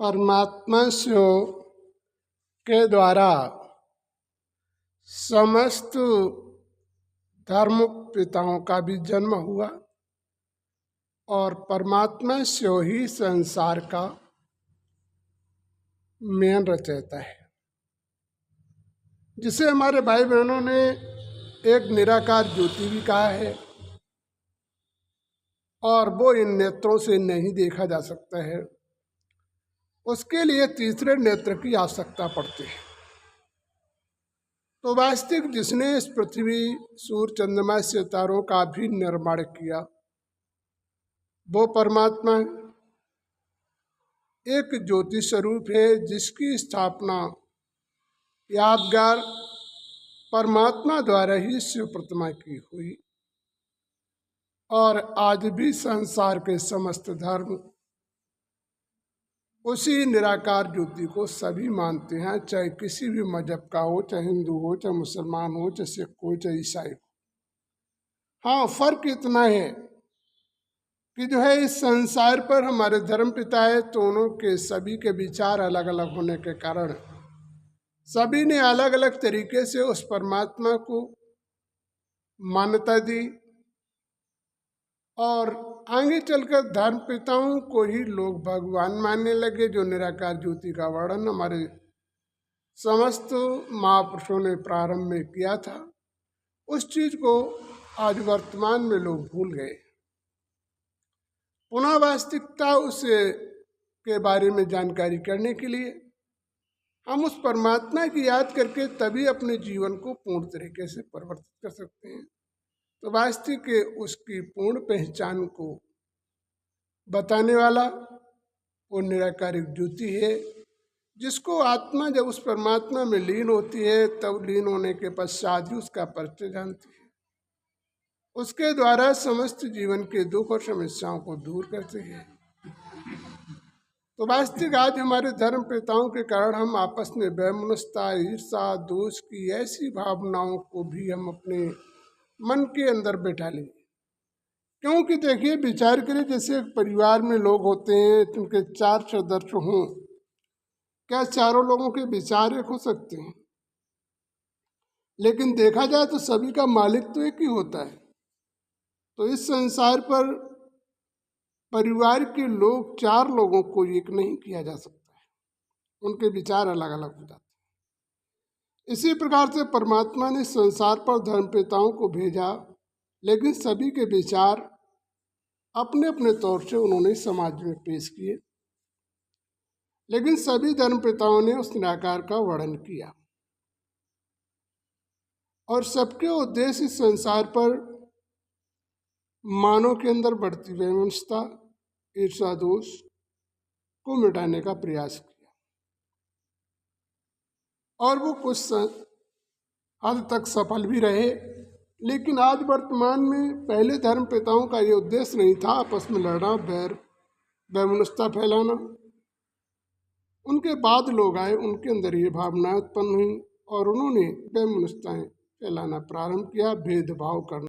परमात्मा के द्वारा समस्त धर्म पिताओं का भी जन्म हुआ और परमात्मा से ही संसार का मेन रचयिता है, जिसे हमारे भाई बहनों ने एक निराकार ज्योति भी कहा है और वो इन नेत्रों से नहीं देखा जा सकता है। उसके लिए तीसरे नेत्र की आवश्यकता पड़ती है। तो वास्तविक जिसने इस पृथ्वी, सूर्य, चंद्रमा, सितारों का भी निर्माण किया वो परमात्मा एक ज्योति स्वरूप है, जिसकी स्थापना यादगार परमात्मा द्वारा ही शिव प्रतिमा की हुई और आज भी संसार के समस्त धर्म उसी निराकार ज्योति को सभी मानते हैं, चाहे किसी भी मजहब का हो, चाहे हिंदू हो, चाहे मुसलमान हो, चाहे सिख हो, चाहे ईसाई हो। हाँ, फर्क इतना है कि जो है इस संसार पर हमारे धर्म पिता है तो उनके सभी के विचार अलग अलग होने के कारण सभी ने अलग अलग तरीके से उस परमात्मा को मान्यता दी और आगे चलकर धर्म पिताओं को ही लोग भगवान मानने लगे। जो निराकार ज्योति का वर्णन हमारे समस्त महापुरुषों ने प्रारंभ में किया था, उस चीज को आज वर्तमान में लोग भूल गए। पुनः वास्तविकता उसे के बारे में जानकारी करने के लिए हम उस परमात्मा की याद करके तभी अपने जीवन को पूर्ण तरीके से परिवर्तित कर सकते हैं। तो वास्तविक उसकी पूर्ण पहचान को बताने वाला वो निराकारिक ज्योति है, जिसको आत्मा जब उस परमात्मा में लीन होती है तब लीन होने के पश्चात ही उसका परिचय जानती है, उसके द्वारा समस्त जीवन के दुख और समस्याओं को दूर करते हैं। तो वास्तविक आज हमारे धर्म पिताओं के कारण हम आपस में वैमनस्यता, ईर्षा, दोष की ऐसी भावनाओं को भी हम अपने मन के अंदर बैठा लें। क्योंकि देखिए, विचार करिए, जैसे एक परिवार में लोग होते हैं, उनके 4 सदस्य हों, क्या चारों लोगों के विचार एक हो सकते हैं? लेकिन देखा जाए तो सभी का मालिक तो एक ही होता है। तो इस संसार पर परिवार के लोग 4 लोगों को एक नहीं किया जा सकता है, उनके विचार अलग अलग हो जाते हैं। इसी प्रकार से परमात्मा ने संसार पर धर्मपिताओं को भेजा, लेकिन सभी के विचार अपने अपने तौर से उन्होंने समाज में पेश किए, लेकिन सभी धर्मपिताओं ने उस निराकार का वर्णन किया और सबके उद्देश्य इस संसार पर मानव के अंदर बढ़ती वैमनस्यता, ईर्षा, दोष को मिटाने का प्रयास किया और वो कुछ हद तक सफल भी रहे। लेकिन आज वर्तमान में पहले धर्म पिताओं का ये उद्देश्य नहीं था आपस में लड़ना, बैर, वैमनस्यता फैलाना। उनके बाद लोग आए, उनके अंदर ये भावनाएं उत्पन्न हुई और उन्होंने वैमनस्यताएं फैलाना प्रारंभ किया, भेदभाव करना